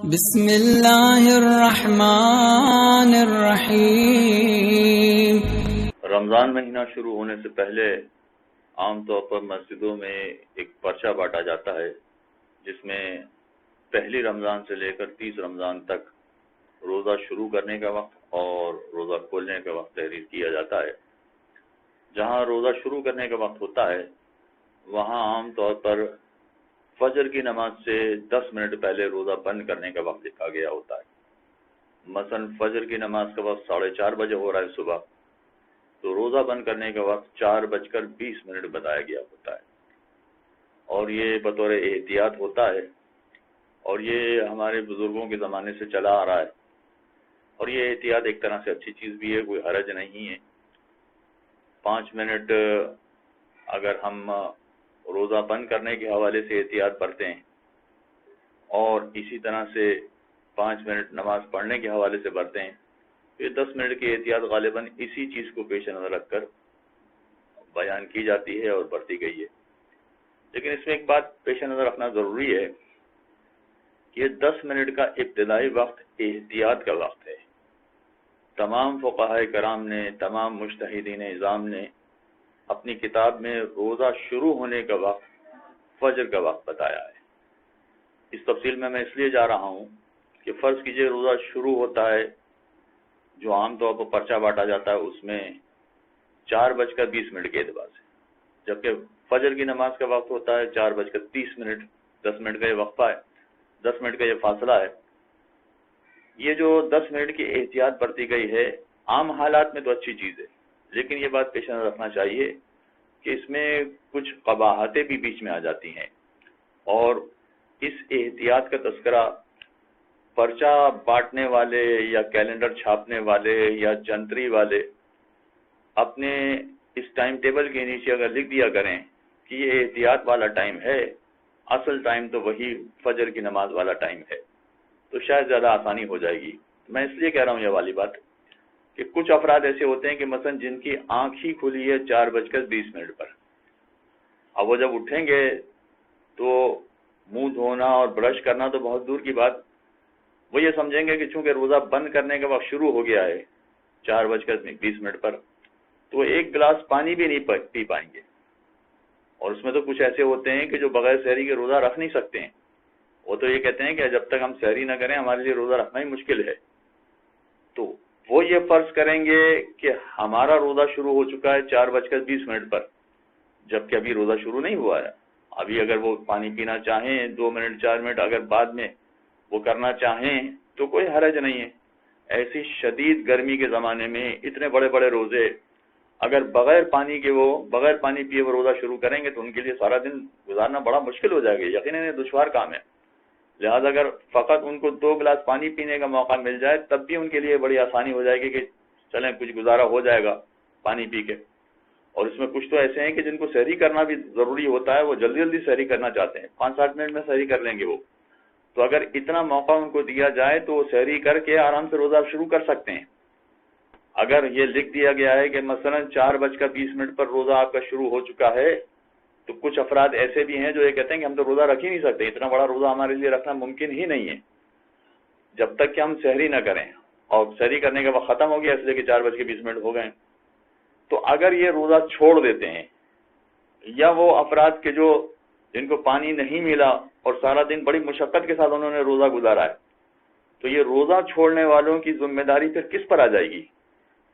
بسم اللہ الرحمن الرحیم۔ رمضان مہینہ شروع ہونے سے پہلے عام طور پر مسجدوں میں ایک پرچہ بانٹا جاتا ہے جس میں پہلی رمضان سے لے کر 30 رمضان تک روزہ شروع کرنے کا وقت اور روزہ کھولنے کا وقت تحریر کیا جاتا ہے۔ جہاں روزہ شروع کرنے کا وقت ہوتا ہے وہاں عام طور پر فجر کی نماز سے 10 منٹ پہلے روزہ بند کرنے کا وقت لکھا گیا ہوتا ہے۔ مثلا فجر کی نماز کا وقت 4:30 بجے ہو رہا ہے صبح، تو روزہ بند کرنے کا وقت 4:20 بتایا گیا ہوتا ہے، اور یہ بطور احتیاط ہوتا ہے، اور یہ ہمارے بزرگوں کے زمانے سے چلا آ رہا ہے، اور یہ احتیاط ایک طرح سے اچھی چیز بھی ہے، کوئی حرج نہیں ہے۔ 5 منٹ اگر ہم روزہ بند کرنے کے حوالے سے احتیاط برتیں اور اسی طرح سے 5 منٹ نماز پڑھنے کے حوالے سے برتیں، یہ 10 منٹ کی احتیاط غالباً اسی چیز کو پیش نظر رکھ کر بیان کی جاتی ہے اور برتی گئی ہے۔ لیکن اس میں ایک بات پیش نظر رکھنا ضروری ہے کہ یہ 10 منٹ کا ابتدائی وقت احتیاط کا وقت ہے۔ تمام فقہاء کرام نے، تمام مجتہدین نظام نے اپنی کتاب میں روزہ شروع ہونے کا وقت فجر کا وقت بتایا ہے۔ اس تفصیل میں اس لیے جا رہا ہوں کہ فرض کیجئے روزہ شروع ہوتا ہے، جو عام طور پر پرچہ بانٹا جاتا ہے اس میں 4:20 کے اعتبار سے، جبکہ فجر کی نماز کا وقت ہوتا ہے 4:30۔ 10 منٹ کا یہ وقفہ ہے، 10 منٹ کا یہ فاصلہ ہے۔ یہ جو 10 منٹ کی احتیاط برتی گئی ہے عام حالات میں تو اچھی چیز ہے، لیکن یہ بات پیش نظر رکھنا چاہیے کہ اس میں کچھ قباحتیں بھی بیچ میں آ جاتی ہیں، اور اس احتیاط کا تذکرہ پرچہ بانٹنے والے یا کیلنڈر چھاپنے والے یا جنتری والے اپنے اس ٹائم ٹیبل کے نیچے اگر لکھ دیا کریں کہ یہ احتیاط والا ٹائم ہے، اصل ٹائم تو وہی فجر کی نماز والا ٹائم ہے، تو شاید زیادہ آسانی ہو جائے گی۔ میں اس لیے کہہ رہا ہوں یہ والی بات کہ کچھ افراد ایسے ہوتے ہیں کہ مثلا جن کی آنکھ ہی کھلی ہے 4:20 پر، اب وہ جب اٹھیں گے تو منہ دھونا اور برش کرنا تو بہت دور کی بات، وہ یہ سمجھیں گے کہ چونکہ روزہ بند کرنے کا وقت شروع ہو گیا ہے 4:20 پر، تو ایک گلاس پانی بھی نہیں پی پائیں گے۔ اور اس میں تو کچھ ایسے ہوتے ہیں کہ جو بغیر سحری کے روزہ رکھ نہیں سکتے ہیں، وہ تو یہ کہتے ہیں کہ جب تک ہم سحری نہ کریں ہمارے لیے روزہ رکھنا ہی مشکل ہے۔ تو وہ یہ فرض کریں گے کہ ہمارا روزہ شروع ہو چکا ہے 4:20 پر، جبکہ ابھی روزہ شروع نہیں ہوا ہے۔ ابھی اگر وہ پانی پینا چاہیں 2 منٹ 4 منٹ اگر بعد میں وہ کرنا چاہیں تو کوئی حرج نہیں ہے۔ ایسی شدید گرمی کے زمانے میں اتنے بڑے بڑے روزے اگر بغیر پانی پیے وہ روزہ شروع کریں گے تو ان کے لیے سارا دن گزارنا بڑا مشکل ہو جائے گا، یقیناً یہ دشوار کام ہے۔ لہذا اگر فقط ان کو 2 گلاس پانی پینے کا موقع مل جائے تب بھی ان کے لیے بڑی آسانی ہو جائے گی کہ چلیں کچھ گزارا ہو جائے گا پانی پی کے۔ اور اس میں کچھ تو ایسے ہیں کہ جن کو سحری کرنا بھی ضروری ہوتا ہے، وہ جلدی جلدی سحری کرنا چاہتے ہیں، 5-7 منٹ میں سحری کر لیں گے وہ، تو اگر اتنا موقع ان کو دیا جائے تو وہ سحری کر کے آرام سے روزہ شروع کر سکتے ہیں۔ اگر یہ لکھ دیا گیا ہے کہ مثلا 4:20 پر روزہ آپ کا شروع ہو چکا ہے، تو کچھ افراد ایسے بھی ہیں جو یہ کہتے ہیں کہ ہم تو روزہ رکھ ہی نہیں سکتے، اتنا بڑا روزہ ہمارے لیے رکھنا ممکن ہی نہیں ہے جب تک کہ ہم سحری نہ کریں، اور سحری کرنے کا وقت ختم ہو گیا اس لیے کہ 4:20 ہو گئے۔ تو اگر یہ روزہ چھوڑ دیتے ہیں، یا وہ افراد کے جو جن کو پانی نہیں ملا اور سارا دن بڑی مشقت کے ساتھ انہوں نے روزہ گزارا ہے، تو یہ روزہ چھوڑنے والوں کی ذمہ داری پھر کس پر آ جائے گی؟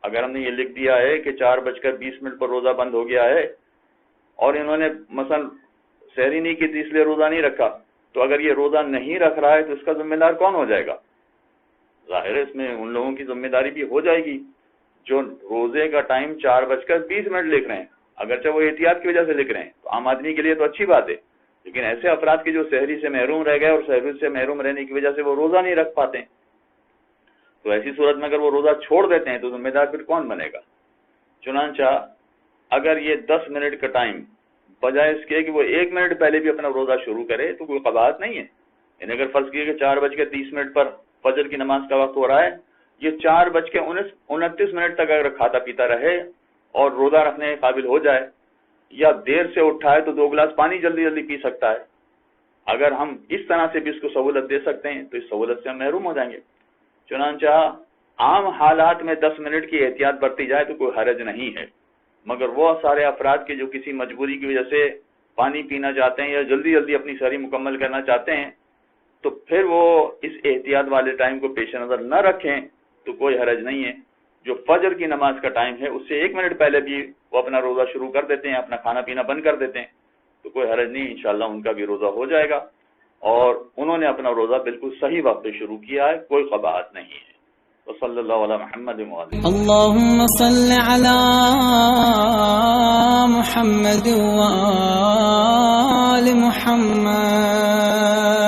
اگر ہم نے یہ لکھ دیا ہے کہ 4:20 پر روزہ بند ہو گیا ہے اور انہوں نے مثلا سحری نہیں کی تھی اس لیے روزہ نہیں رکھا، تو اگر یہ روزہ نہیں رکھ رہا ہے تو اس کا ذمہ دار کون ہو جائے گا؟ ظاہر ہے اس میں ان لوگوں کی ذمہ داری بھی ہو جائے گی جو روزے کا ٹائم 4:20 لکھ رہے ہیں، اگرچہ وہ احتیاط کی وجہ سے لکھ رہے ہیں تو عام آدمی کے لیے تو اچھی بات ہے، لیکن ایسے افراد کے جو سحری سے محروم رہ گئے اور سحری سے محروم رہنے کی وجہ سے وہ روزہ نہیں رکھ پاتے ہیں، تو ایسی صورت میں اگر وہ روزہ چھوڑ دیتے ہیں تو ذمہ دار پھر کون بنے گا؟ چنانچہ اگر یہ 10 منٹ کا ٹائم بجائے اس کے کہ وہ 1 منٹ پہلے بھی اپنا روزہ شروع کرے تو کوئی قباحت نہیں ہے، یعنی اگر فرض کیے کہ 4:30 پر فجر کی نماز کا وقت ہو رہا ہے، یہ 4:29 تک اگر کھاتا پیتا رہے اور روزہ رکھنے کے قابل ہو جائے، یا دیر سے اٹھا ہے تو 2 گلاس پانی جلدی جلدی پی سکتا ہے، اگر ہم اس طرح سے بھی اس کو سہولت دے سکتے ہیں تو اس سہولت سے ہم محروم ہو جائیں گے. چنانچہ عام حالات میں 10 منٹ کی احتیاط برتی جائے تو کوئی حرج نہیں ہے، مگر وہ سارے افراد کے جو کسی مجبوری کی وجہ سے پانی پینا چاہتے ہیں یا جلدی جلدی اپنی سحری مکمل کرنا چاہتے ہیں تو پھر وہ اس احتیاط والے ٹائم کو پیش نظر نہ رکھیں تو کوئی حرج نہیں ہے. جو فجر کی نماز کا ٹائم ہے اس سے 1 منٹ پہلے بھی وہ اپنا روزہ شروع کر دیتے ہیں، اپنا کھانا پینا بند کر دیتے ہیں تو کوئی حرج نہیں، انشاءاللہ ان کا بھی روزہ ہو جائے گا اور انہوں نے اپنا روزہ بالکل صحیح وقت پہ شروع کیا ہے، کوئی قباحت نہیں ہے. وصلی اللہ علی محمد وعلی اللهم صل على محمد وآل محمد.